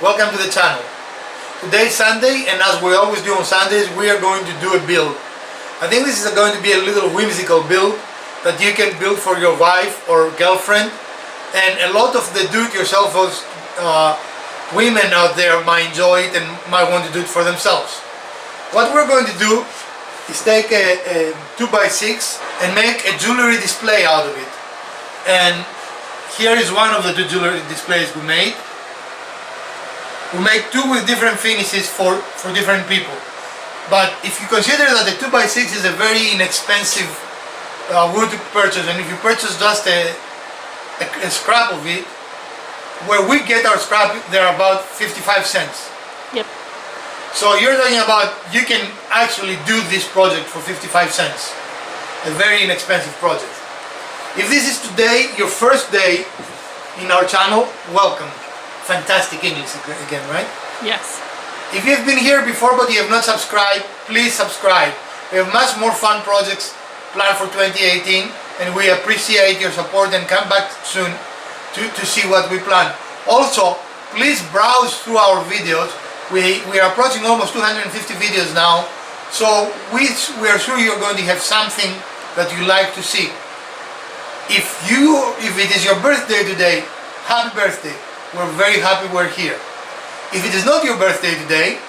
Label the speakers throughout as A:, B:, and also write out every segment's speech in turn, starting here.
A: welcome to the channel. Today is Sunday, and as we always do on Sundays, we are going to do a build. I think this is going to be a little whimsical build that you can build for your wife or girlfriend, and a lot of the do-it-yourself women out there might enjoy it and might want to do it for themselves. What we're going to do is take a 2x6 and make a jewelry display out of it. And here is one of the two jewelry displays we made. We make two with different finishes for different people. But if you consider that the 2x6 is a very inexpensive wood to purchase, and if you purchase just a scrap of it, where we get our scrap, they're about 55 cents.
B: Yep.
A: So you're talking about you can actually do this project for 55 cents. A very inexpensive project. If this is today your first day in our channel, welcome. Fantastic English again, right?
B: Yes.
A: If you've been here before but you have not subscribed, please subscribe. We have much more fun projects planned for 2018, and we appreciate your support, and come back soon to see what we plan. Also, please browse through our videos. We are approaching almost 250 videos now, so we are sure you're going to have something that you like to see. If it is your birthday today, happy birthday. We're very happy we're here. If it is not your birthday today,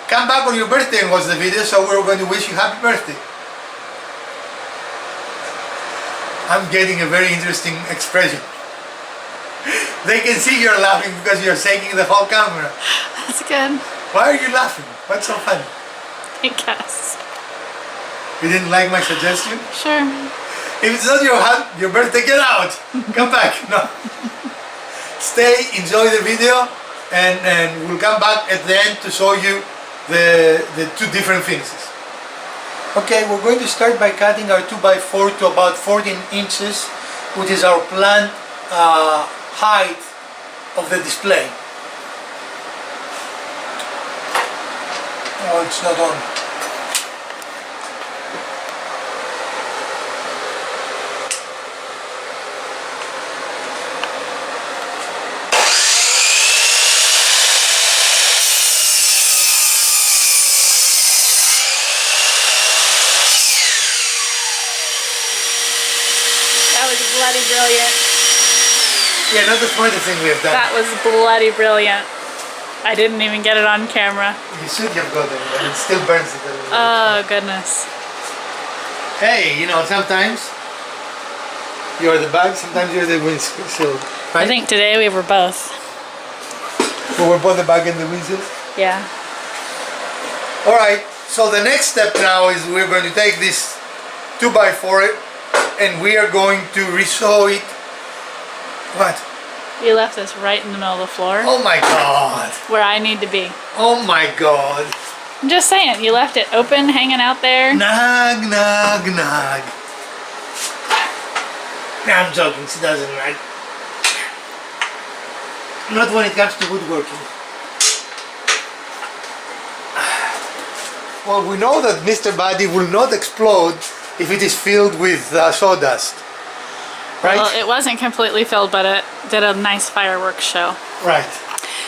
A: come back on your birthday and watch the video, so we're going to wish you happy birthday. I'm getting a very interesting expression. They can see you're laughing because you're shaking the whole camera.
B: That's good.
A: Why are you laughing? What's so funny?
B: I guess.
A: You didn't like my suggestion?
B: Sure.
A: If it's not your birthday, get out! Come back! No. Stay, enjoy the video, and we'll come back at the end to show you the two different finishes. Okay, we're going to start by cutting our 2x4 to about 14 inches, which is our planned height of the display. Oh, it's not on.
B: That was bloody brilliant.
A: Yeah, not the smartest thing we have done.
B: That was bloody brilliant. I didn't even get it on camera.
A: You should have got it, and it still burns it a little bit.
B: Oh, goodness.
A: Hey, you know, sometimes you're the bag, sometimes you're the windshield. Right?
B: I think today we were both.
A: So we're both the bag and the windshield?
B: Yeah.
A: Alright, so the next step now is we're going to take this 2x4 and we are going to resew it. What?
B: You left this right in the middle of the floor.
A: Oh my god.
B: Where I need to be.
A: Oh my god.
B: I'm just saying, you left it open, hanging out there.
A: Nag, nag, nag. No, I'm joking, she doesn't nag. Not when it comes to woodworking. Well, we know that Mr. Buddy will not explode if it is filled with sawdust. Right?
B: Well, it wasn't completely filled, but it did a nice fireworks show.
A: Right.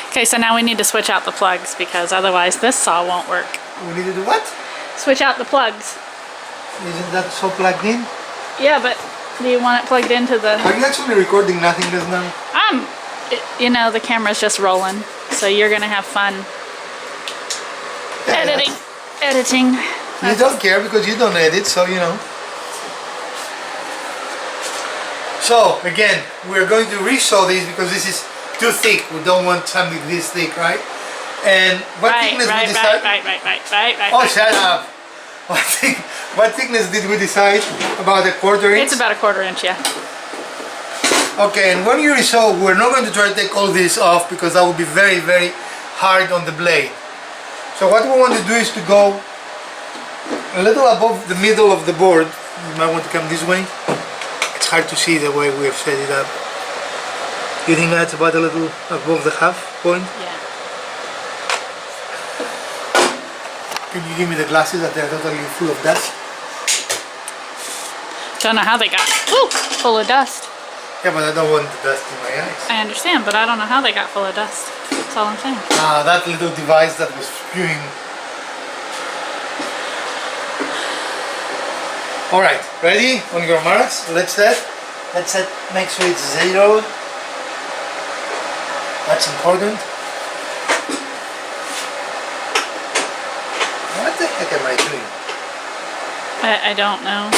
B: Okay, so now we need to switch out the plugs because otherwise this saw won't work.
A: We need to do what?
B: Switch out the plugs.
A: Isn't that so plugged in?
B: Yeah, but do you want it plugged into the...
A: Are you actually recording nothingness now?
B: You know, the camera's just rolling, so you're gonna have fun
A: Yeah,
B: editing.
A: You don't care because you don't edit, so you know. So again, we're going to resew this because this is too thick. We don't want something this thick, right? And what thickness we decided?
B: Right.
A: Oh, shut up! What thickness did we decide? About a quarter inch?
B: It's about a quarter inch, yeah.
A: Okay, and when you resew, we're not going to try to take all this off because that would be very, very hard on the blade. So what we want to do is to go a little above the middle of the board. You might want to come this way. It's hard to see the way we have set it up. You think that's about a little above the half point?
B: Yeah.
A: Can you give me the glasses that they're totally full of dust?
B: Don't know how they got full of dust.
A: Yeah, but I don't want the dust in my eyes.
B: I understand, but I don't know how they got full of dust. That's all I'm saying.
A: That little device that was spewing. Alright, ready? On your marks, let's set. Make sure it's 0. That's important. What the heck am I doing?
B: I don't know.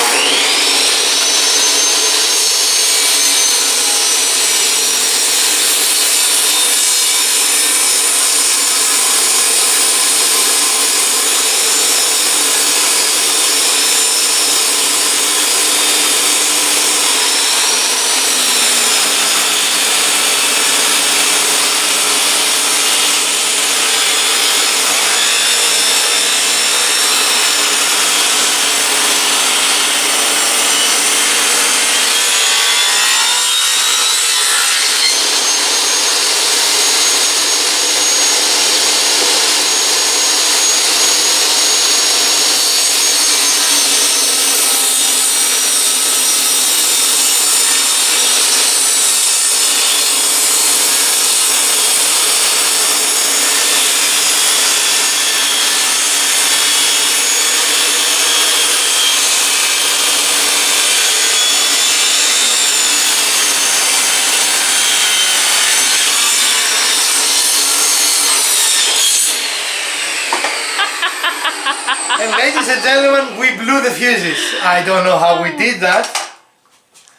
A: And ladies and gentlemen, we blew the fuses. I don't know how we did that.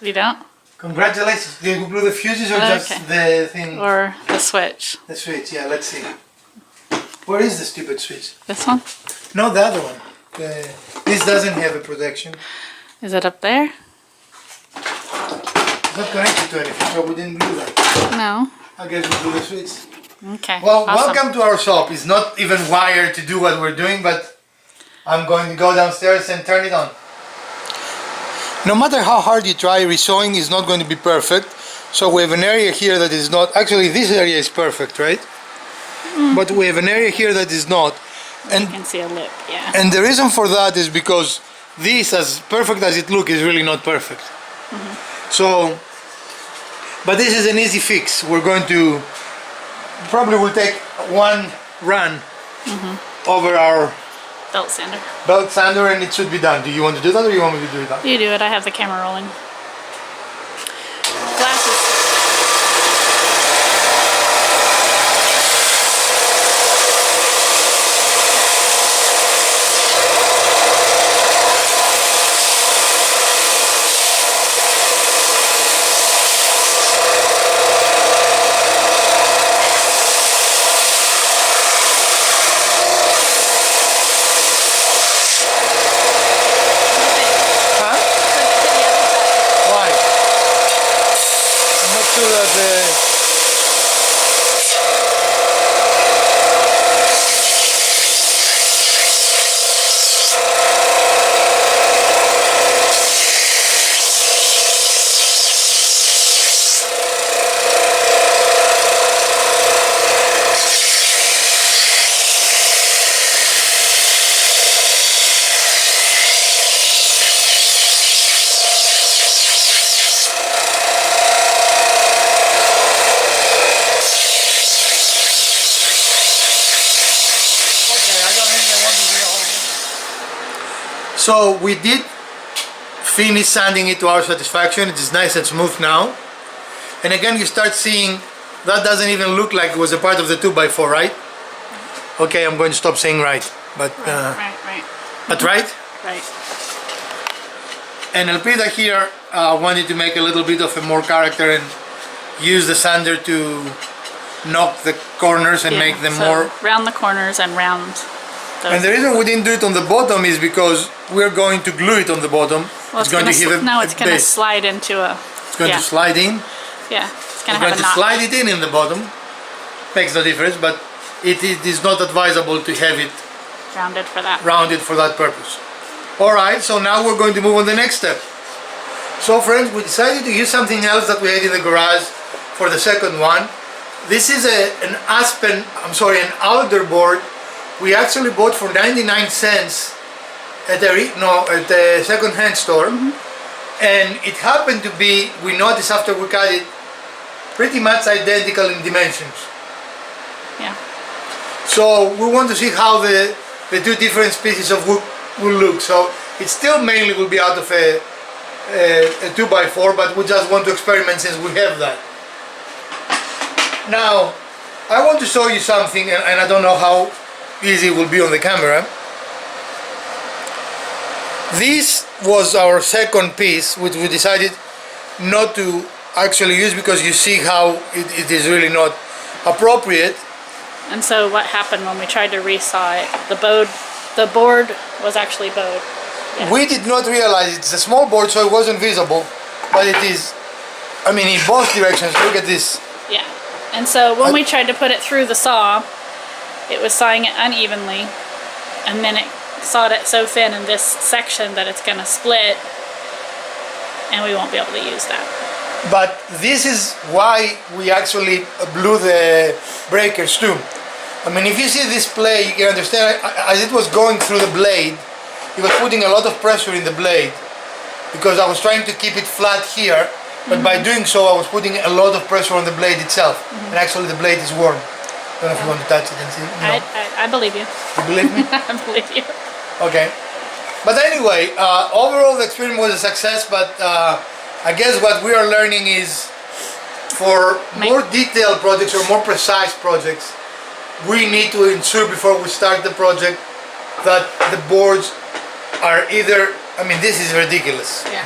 B: You don't?
A: Congratulations. Did we blew the fuses or just the thing?
B: Or the switch.
A: The switch, yeah, let's see. Where is the stupid switch?
B: This one?
A: No, the other one. This doesn't have a protection.
B: Is it up there?
A: It's not connected to anything, so we didn't do that.
B: No.
A: I guess we blew the switch.
B: Okay.
A: Well,
B: awesome.
A: welcome to our shop. It's not even wired to do what we're doing, but I'm going to go downstairs and turn it on. No matter how hard you try, resewing is not going to be perfect. So we have an area here that is not, actually this area is perfect, right? But we have an area here that is not. And
B: you can see a lip, yeah.
A: And the reason for that is because this, as perfect as it looks, is really not perfect. So, but this is an easy fix. We're going to, probably will take one run over our belt sander and it should be done. Do you want to do that or you want me to do that?
B: You do it, I have the camera rolling. Glasses.
A: So we did finish sanding it to our satisfaction. It is nice and smooth now. And again, you start seeing that doesn't even look like it was a part of the 2x4, right? Okay, I'm going to stop saying right. But
B: right.
A: But right?
B: Right.
A: And Elpida here wanted to make a little bit of a more character and use the sander to knock the corners and make them more
B: round the corners and round those.
A: And the reason we didn't do it on the bottom is because we're going to glue it on the bottom.
B: Well, it's going to give it it's going to slide into a...
A: It's going to slide in.
B: Yeah, it's going to
A: We're
B: have
A: going to slide it in the bottom. Makes no difference, but it is not advisable to have it
B: rounded for that.
A: Rounded for that purpose. Alright, so now we're going to move on the next step. So friends, we decided to use something else that we had in the garage for the second one. This is an alder board we actually bought for 99 cents at a second-hand store. And it happened to be, we noticed after we cut it, pretty much identical in dimensions.
B: Yeah.
A: So we want to see how the two different species of wood will look. So it still mainly will be out of a 2x4, but we just want to experiment since we have that. Now, I want to show you something, and I don't know how easy it will be on the camera. This was our second piece, which we decided not to actually use because you see how it is really not appropriate.
B: And so what happened when we tried to resaw it? The board was actually bowed. Yeah.
A: We did not realize it's a small board, so it wasn't visible, but it is, I mean, in both directions. Look at this.
B: Yeah. And so when we tried to put it through the saw, it was sawing it unevenly, and then it sawed it so thin in this section that it's going to split, and we won't be able to use that.
A: But this is why we actually blew the breakers too. I mean, if you see this play, you can understand, as it was going through the blade, it was putting a lot of pressure in the blade, because I was trying to keep it flat here, but by doing so I was putting a lot of pressure on the blade itself, and actually the blade is warm. I don't know if you want to touch it and see. No.
B: I believe you.
A: You believe me?
B: I believe you.
A: Okay. But anyway, overall the experiment was a success, but I guess what we are learning is for more detailed projects or more precise projects, we need to ensure before we start the project that the boards are either, I mean, this is ridiculous.
B: Yeah.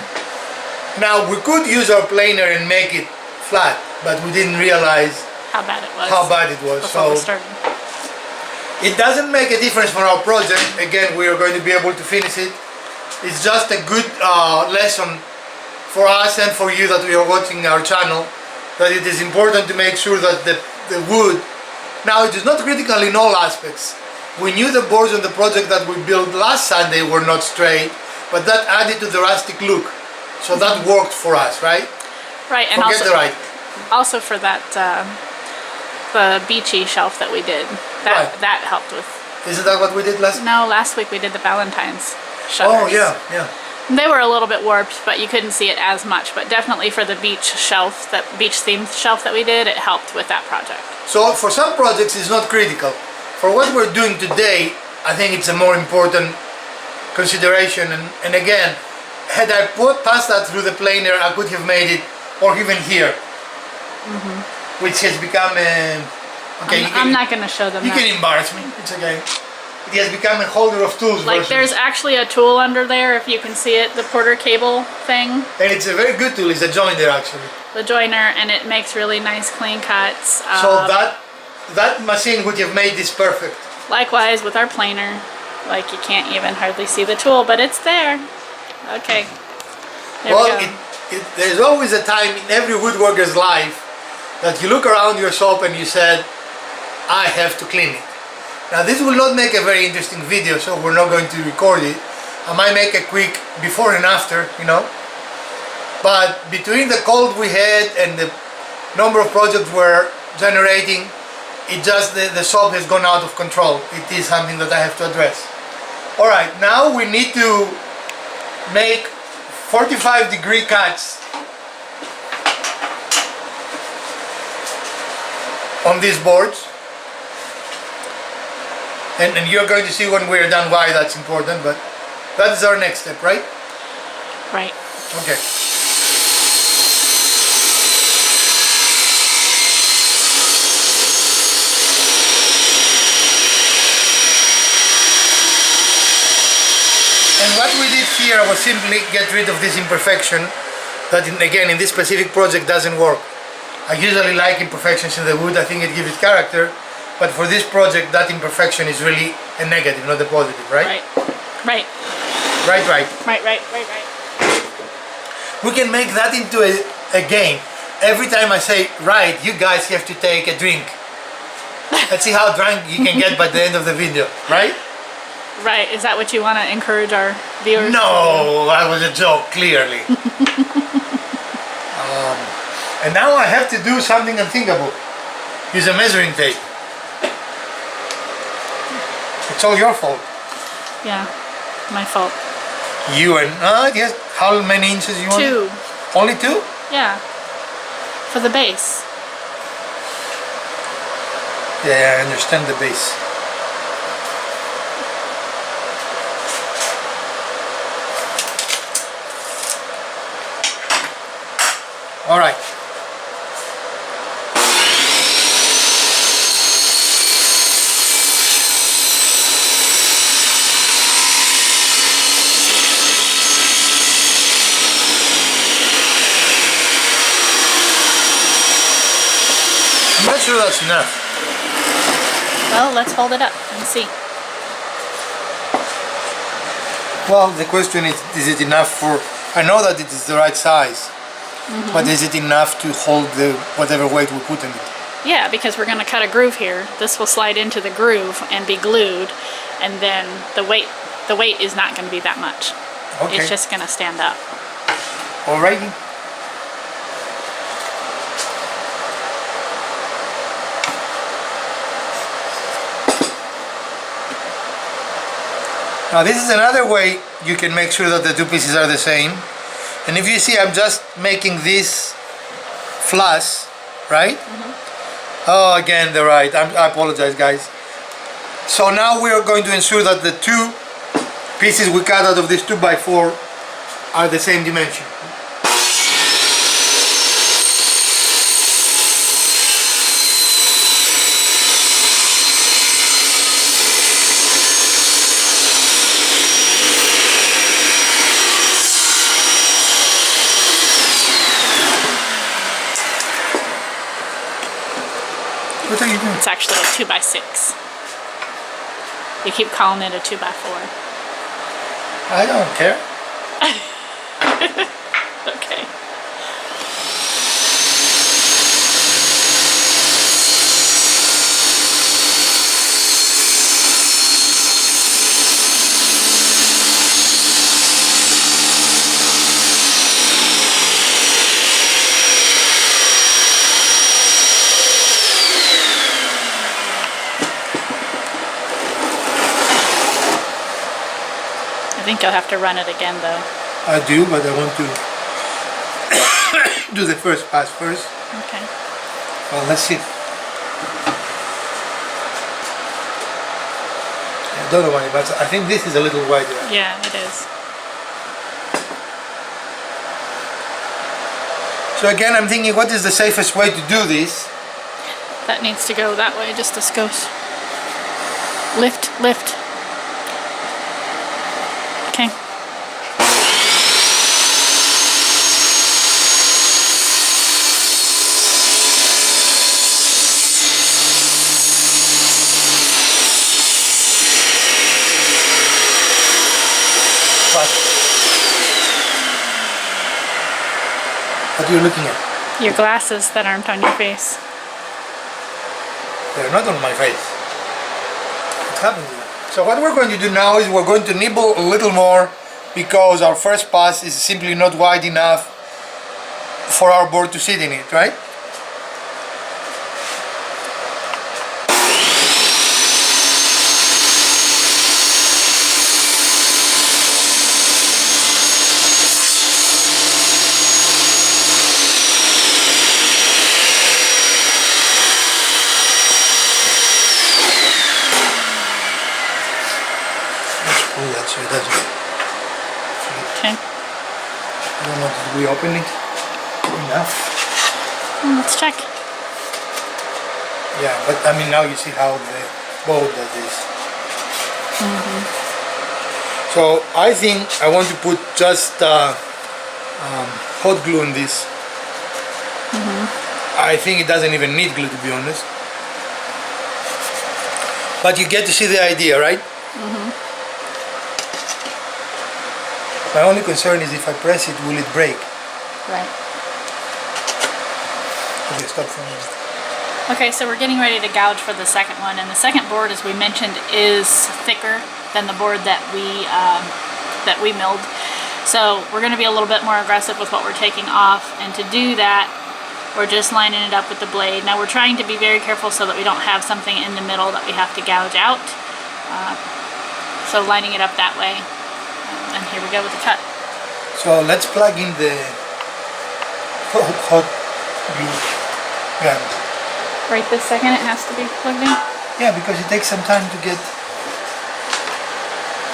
A: Now we could use our planer and make it flat, but we didn't realize
B: How bad it was.
A: how bad it was.
B: Before we
A: So
B: started.
A: it doesn't make a difference for our project. Again, we are going to be able to finish it. It's just a good lesson for us and for you that we are watching our channel, that it is important to make sure that the wood, now it is not critical in all aspects. We knew the boards on the project that we built last Sunday were not straight, but that added to the rustic look. So that worked for us, right?
B: Right, and
A: Forget the right.
B: also for that the beachy shelf that we did.
A: Right.
B: That helped with.
A: Isn't that what we did last?
B: No, last week we did the Valentine's shutters.
A: Oh yeah, yeah.
B: They were a little bit warped, but you couldn't see it as much. But definitely for the beach shelf, that beach themed shelf that we did, it helped with that project.
A: So for some projects it's not critical. For what we're doing today, I think it's a more important consideration. And again, had I passed that through the planer, I could have made it, or even here, which has become a... Okay,
B: I'm not going to show them
A: You
B: that.
A: can embarrass me, it's okay. It has become a holder of tools.
B: Like there's actually a tool under there, if you can see it, the Porter cable thing.
A: And it's a very good tool, it's a joiner actually.
B: The joiner, and it makes really nice clean cuts.
A: So that machine would have made this perfect.
B: Likewise with our planer, like you can't even hardly see the tool, but it's there. Okay, there
A: Well,
B: we go.
A: there's always a time in every woodworker's life that you look around your shop and you said, I have to clean it. Now this will not make a very interesting video, so we're not going to record it. I might make a quick before and after, you know. But between the cold we had and the number of projects we're generating, it just, the shop has gone out of control. It is something that I have to address. Alright, now we need to make 45-degree cuts on these boards. And you're going to see when we're done why that's important, but that is our next step, right?
B: Right.
A: Okay. And what we did here was simply get rid of this imperfection that, again, in this specific project doesn't work. I usually like imperfections in the wood, I think it gives it character. But for this project, that imperfection is really a negative, not a positive, right?
B: Right.
A: Right, right.
B: Right.
A: We can make that into a game. Every time I say, right, you guys have to take a drink. Let's see how drunk you can get by the end of the video, right?
B: Right. Is that what you want to encourage our viewers to do?
A: No, that was a joke, clearly. And now I have to do something unthinkable. Use a measuring tape. It's all your fault.
B: Yeah, my fault.
A: You and yes. How many inches you want?
B: 2.
A: Only 2?
B: Yeah. For the base.
A: Yeah, I understand the base. All right. I'm not sure that's enough.
B: Well, let's hold it up and see.
A: Well, the question is it enough for... I know that it is the right size, but is it enough to hold the whatever weight we put in it?
B: Yeah, because we're going to cut a groove here. This will slide into the groove and be glued, and then the weight is not going to be that much.
A: Okay.
B: It's just going to stand up.
A: Alrighty. Now this is another way you can make sure that the two pieces are the same. And if you see, I'm just making this flush, right? Oh, again, they're right. I apologize, guys. So now we are going to ensure that the two pieces we cut out of this 2x4 are the same dimension. What are you doing?
B: It's actually a 2x6. You keep calling it a 2x4.
A: I don't care.
B: Okay. I think you'll have to run it again though.
A: I do, but I want to do the first pass first.
B: Okay.
A: Well, let's see. I don't know why, but I think this is a little wider.
B: Yeah, it is.
A: So again, I'm thinking, what is the safest way to do this?
B: That needs to go that way, just this goes. Lift, lift. Okay.
A: What are you looking at?
B: Your glasses that aren't on your face.
A: They're not on my face. What's happening? So what we're going to do now is we're going to nibble a little more because our first pass is simply not wide enough for our board to sit in it, right? Oh, that's so it doesn't.
B: Okay.
A: I don't know, did we open it enough?
B: Let's check.
A: Yeah, but I mean now you see how the board does this. So I think I want to put just hot glue on this. I think it doesn't even need glue, to be honest. But you get to see the idea, right? My only concern is if I press it, will it break?
B: Right.
A: Okay, stop for a minute.
B: Okay, so we're getting ready to gouge for the second one, and the second board, as we mentioned, is thicker than the board that we milled. So we're going to be a little bit more aggressive with what we're taking off, and to do that, we're just lining it up with the blade. Now we're trying to be very careful so that we don't have something in the middle that we have to gouge out. So lining it up that way, and here we go with the cut.
A: So let's plug in the hot glue gun.
B: Right this second it has to be plugged in?
A: Yeah, because it takes some time to get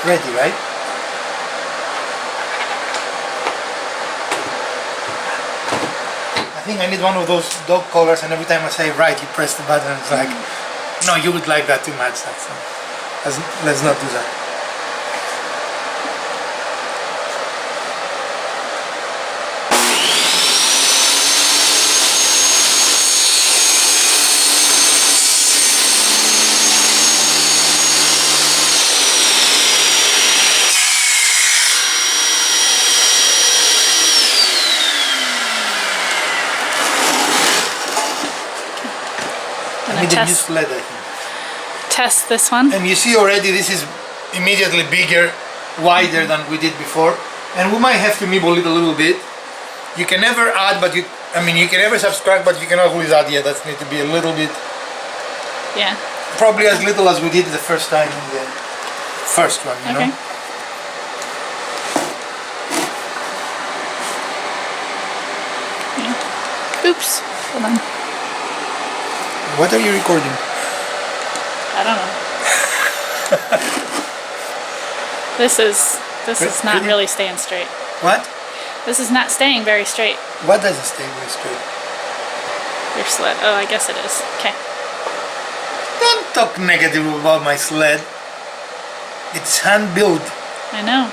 A: ready, right? I think I need one of those dog collars, and every time I say right, you press the button. It's like, no, you would like that too much. Let's not do that. I need a new sled, I think.
B: Test this one.
A: And you see already this is immediately bigger, wider than we did before. And we might have to nibble it a little bit. You can never add, but you can never subtract, but you cannot always add yet. That needs to be a little bit.
B: Yeah.
A: Probably as little as we did the first time in the first one, you know?
B: Yeah. Oops. Hold on.
A: What are you recording?
B: I don't know. This is not really staying straight.
A: What?
B: This is not staying very straight.
A: What does it stay very straight?
B: Your sled. Oh, I guess it is. Okay.
A: Don't talk negative about my sled. It's hand built.
B: I know.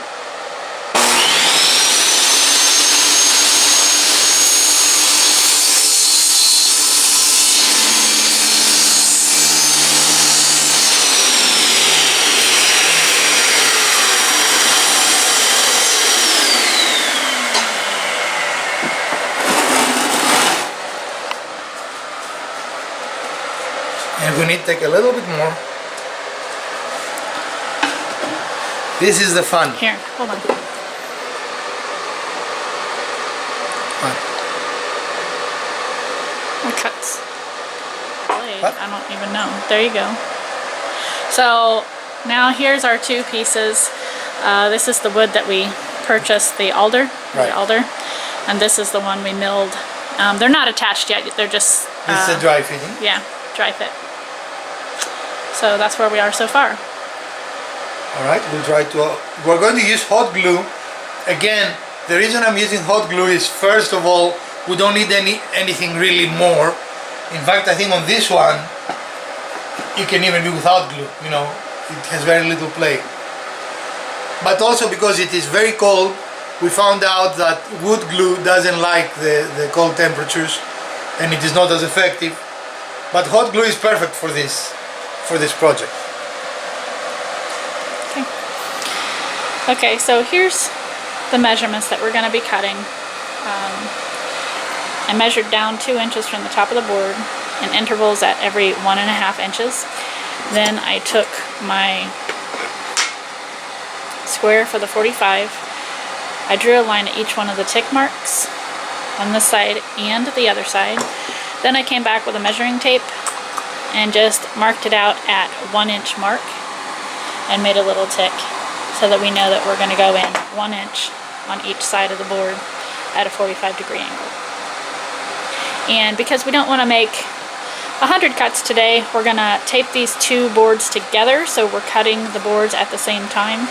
A: And we need to take a little bit more. This is the fun.
B: Here, hold on.
A: What?
B: It cuts. Blade.
A: What?
B: I don't even know. There you go. So now here's our two pieces. This is the wood that we purchased, the alder.
A: Right.
B: The alder. And this is the one we milled. They're not attached yet. They're just...
A: This is a dry fitting.
B: Yeah, dry fit. So that's where we are so far.
A: Alright, we're going to use hot glue. Again, the reason I'm using hot glue is, first of all, we don't need anything really more. In fact, I think on this one, you can even do without glue, you know, it has very little play. But also because it is very cold, we found out that wood glue doesn't like the cold temperatures, and it is not as effective. But hot glue is perfect for this project.
B: Okay, so here's the measurements that we're going to be cutting. I measured down 2 inches from the top of the board in intervals at every 1.5 inches. Then I took my square for the 45. I drew a line at each one of the tick marks on this side and the other side. Then I came back with a measuring tape and just marked it out at 1 inch mark and made a little tick so that we know that we're going to go in 1 inch on each side of the board at a 45-degree angle. And because we don't want to make 100 cuts today, we're going to tape these two boards together, so we're cutting the boards at the same time.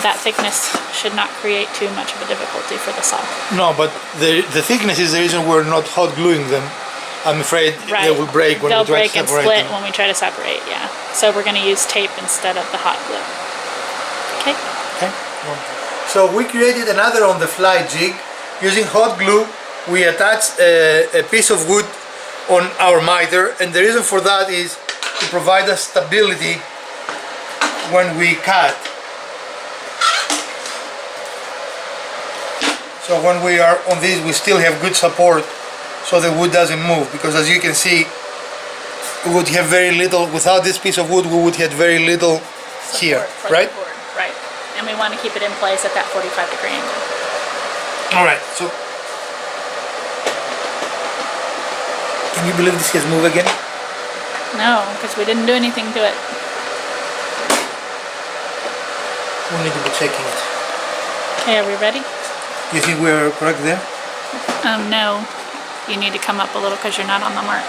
B: That thickness should not create too much of a difficulty for the saw.
A: No, but the thickness is the reason we're not hot gluing them. I'm afraid they will break when we try to separate them.
B: They'll break and split when we try to separate, yeah. So we're going to use tape instead of the hot glue. Okay?
A: Okay. So we created another on-the-fly jig. Using hot glue, we attached a piece of wood on our miter, and the reason for that is to provide us stability when we cut. So when we are on this, we still have good support, so the wood doesn't move, because as you can see, we would have very little, without this piece of wood, we would have very little
B: Support
A: here,
B: for
A: right?
B: the board, right. And we want to keep it in place at that 45-degree angle.
A: Alright, so can you believe this has moved again?
B: No, because we didn't do anything to it.
A: We need to be checking it.
B: Okay, are we ready?
A: You think we're correct there?
B: No. You need to come up a little because you're not on the mark.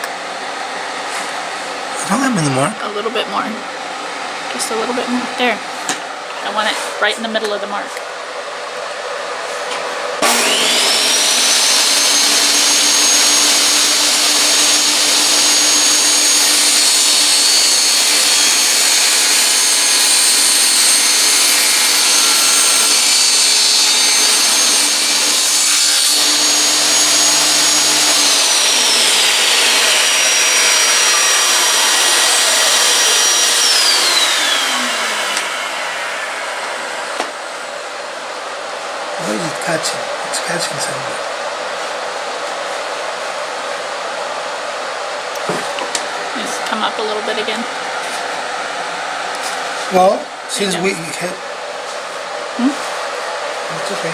A: Don't have many more.
B: A little bit more. Just a little bit more. There. I want it right in the middle of the mark.
A: Where is it catching? It's catching somewhere.
B: Just come up a little bit again.
A: Well, since
B: Yeah.
A: we have... It's okay.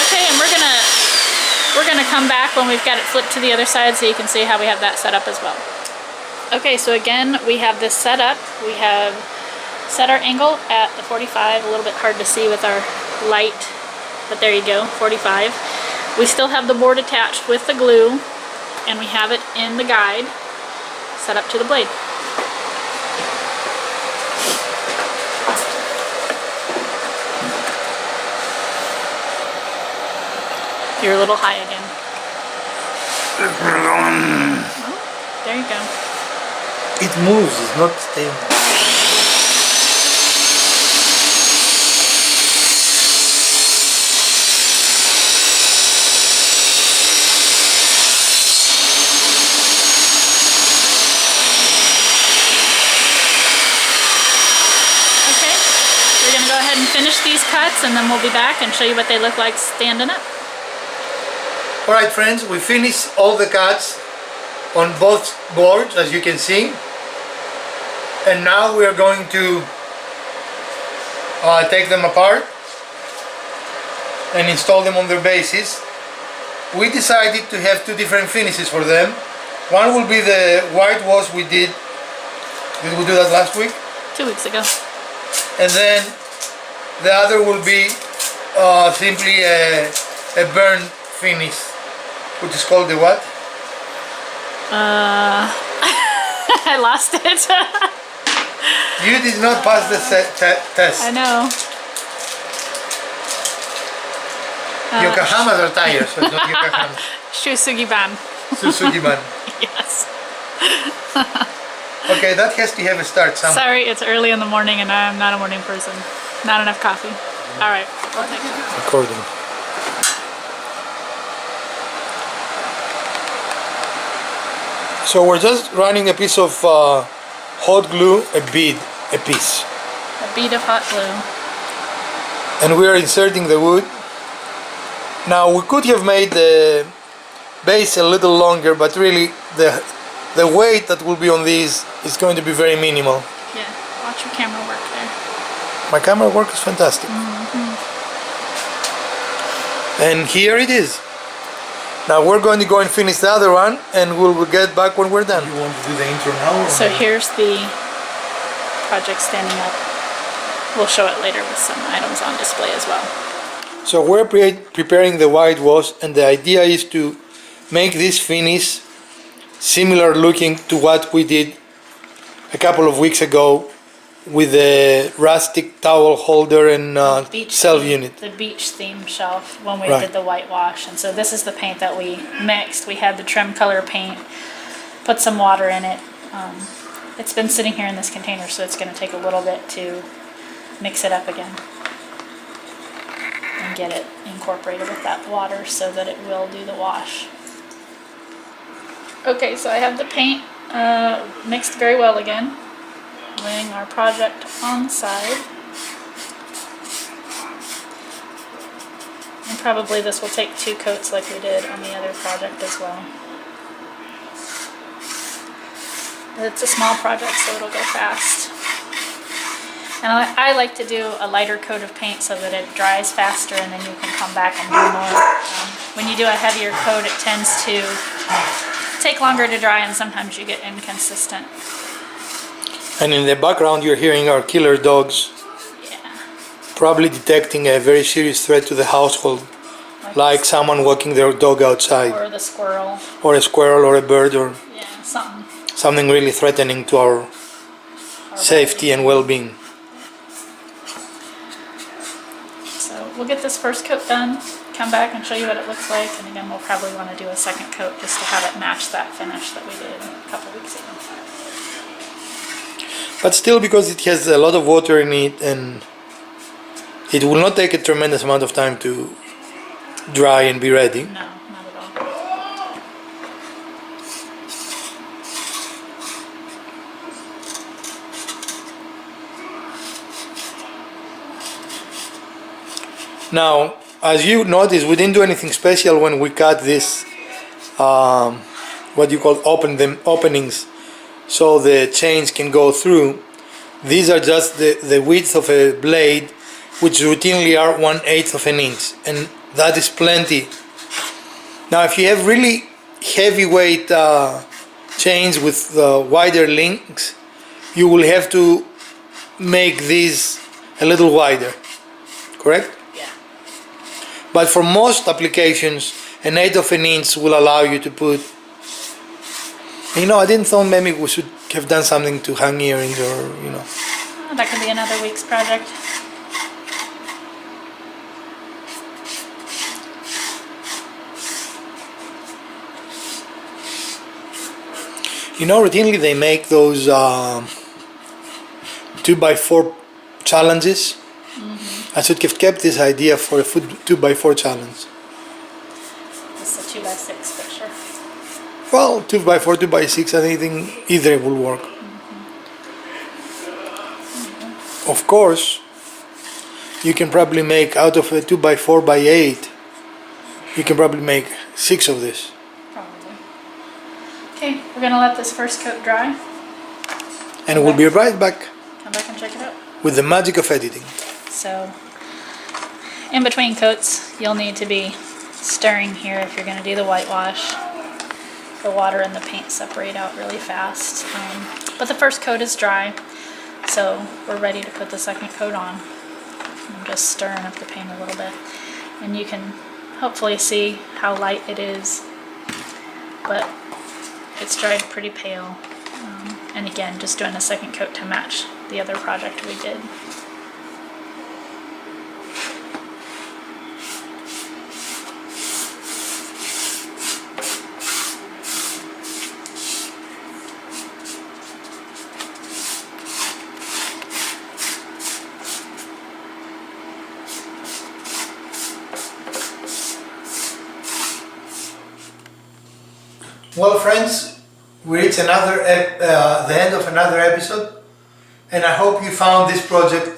B: Okay, and we're gonna come back when we've got it flipped to the other side so you can see how we have that set up as well. Okay, so again, we have this set up. We have set our angle at the 45, a little bit hard to see with our light, but there you go, 45. We still have the board attached with the glue, and we have it in the guide set up to the blade. You're a little high again. Oh, there you go.
A: It moves, it's not staying.
B: Okay, we're gonna go ahead and finish these cuts, and then we'll be back and show you what they look like standing up.
A: Alright friends, we finished all the cuts on both boards, as you can see. And now we are going to take them apart and install them on their bases. We decided to have two different finishes for them. One will be the whitewash we did. Did we do that last week?
B: 2 weeks ago.
A: And then the other will be simply a burn finish, which is called the what?
B: I lost it.
A: You did not pass the test.
B: I know.
A: Yokohamas are tires, so it's not Yokohama.
B: Shusugi-ban.
A: Suzuki-man.
B: Yes.
A: Okay, that has to have a start somewhere.
B: Sorry, it's early in the morning and I'm not a morning person. Not enough coffee. All right, we'll take it.
A: Recording. So we're just running a piece of hot glue, a piece.
B: A bead of hot glue.
A: And we are inserting the wood. Now we could have made the base a little longer, but really the weight that will be on these is going to be very minimal.
B: Yeah, watch your camera work there.
A: My camera work is fantastic. And here it is. Now we're going to go and finish the other one, and we'll get back when we're done. You want to do the intro now?
B: So here's the project standing up. We'll show it later with some items on display as well.
A: So we're preparing the whitewash, and the idea is to make this finish similar looking to what we did a couple of weeks ago with the rustic towel holder and shelf unit.
B: The beach theme shelf when we
A: Right.
B: did the whitewash. And so this is the paint that we mixed. We had the trim color paint, put some water in it. It's been sitting here in this container, so it's going to take a little bit to mix it up again and get it incorporated with that water so that it will do the wash. Okay, so I have the paint mixed very well again. Laying our project on the side. And probably this will take 2 coats like we did on the other project as well. It's a small project, so it'll go fast. And I like to do a lighter coat of paint so that it dries faster and then you can come back and do more. When you do a heavier coat, it tends to take longer to dry and sometimes you get inconsistent
A: And in the background you're hearing our killer dogs
B: Yeah.
A: probably detecting a very serious threat to the household, like someone walking their dog outside,
B: Or the squirrel.
A: or a squirrel or a bird, or
B: Yeah, something.
A: something really threatening to our safety and well-being.
B: So we'll get this first coat done, come back and show you what it looks like, and again we'll probably want to do a second coat just to have it match that finish that we did a couple weeks ago.
A: But still, because it has a lot of water in it, and it will not take a tremendous amount of time to dry and be ready.
B: No, not at all.
A: Now, as you notice, we didn't do anything special when we cut this, what you call openings, so the chains can go through. These are just the width of a blade, which routinely are 1/8 of an inch, and that is plenty. Now, if you have really heavyweight chains with wider links, you will have to make these a little wider, correct?
B: Yeah.
A: But for most applications, 1/8 of an inch will allow you to put. You know, I didn't thought maybe we should have done something to hang earrings, or you know.
B: Oh, that could be another week's project.
A: You know, routinely they make those 2x4 challenges. I should have kept this idea for a 2x4 challenge.
B: This is a 2x6 picture.
A: Well, 2x4, 2x6, I think either will work. Of course, you can probably make out of a 2x4x8, you can probably make 6 of this.
B: Probably. Okay, we're gonna let this first coat dry.
A: And we'll be right back
B: Come back and check it out.
A: with the magic of editing.
B: So, in between coats, you'll need to be stirring here if you're gonna do the whitewash. The water and the paint separate out really fast. But the first coat is dry, so we're ready to put the second coat on. I'm just stirring up the paint a little bit. And you can hopefully see how light it is, but it's dried pretty pale. And again, just doing a second coat to match the other project we did.
A: Well, friends, we reached the end of another episode, and I hope you found this project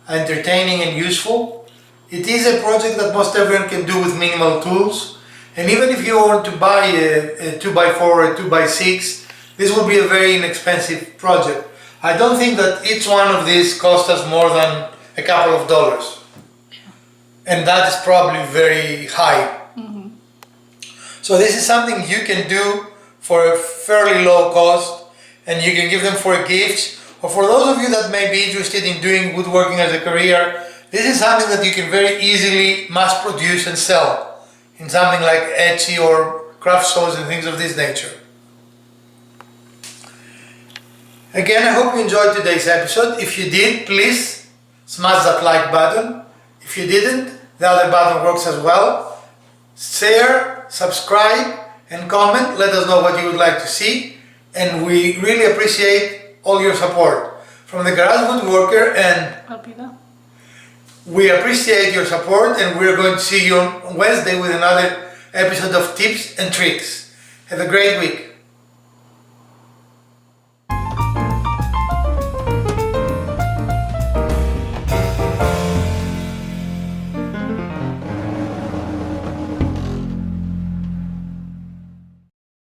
A: entertaining and useful. It is a project that most everyone can do with minimal tools, and even if you want to buy a 2x4 or a 2x6, this will be a very inexpensive project. I don't think that each one of these cost us more than a couple of dollars, and that is probably very high. So this is something you can do for a fairly low cost, and you can give them for gifts, or for those of you that may be interested in doing woodworking as a career, this is something that you can very easily mass produce and sell in something like Etsy or craft shows and things of this nature. Again, I hope you enjoyed today's episode. If you did, please smash that like button. If you didn't, the other button works as well. Share, subscribe, and comment. Let us know what you would like to see, and we really appreciate all your support from the Garage Woodworker, and
B: Hope you will.
A: we appreciate your support, and we're going to see you on Wednesday with another episode of Tips and Tricks. Have a great week.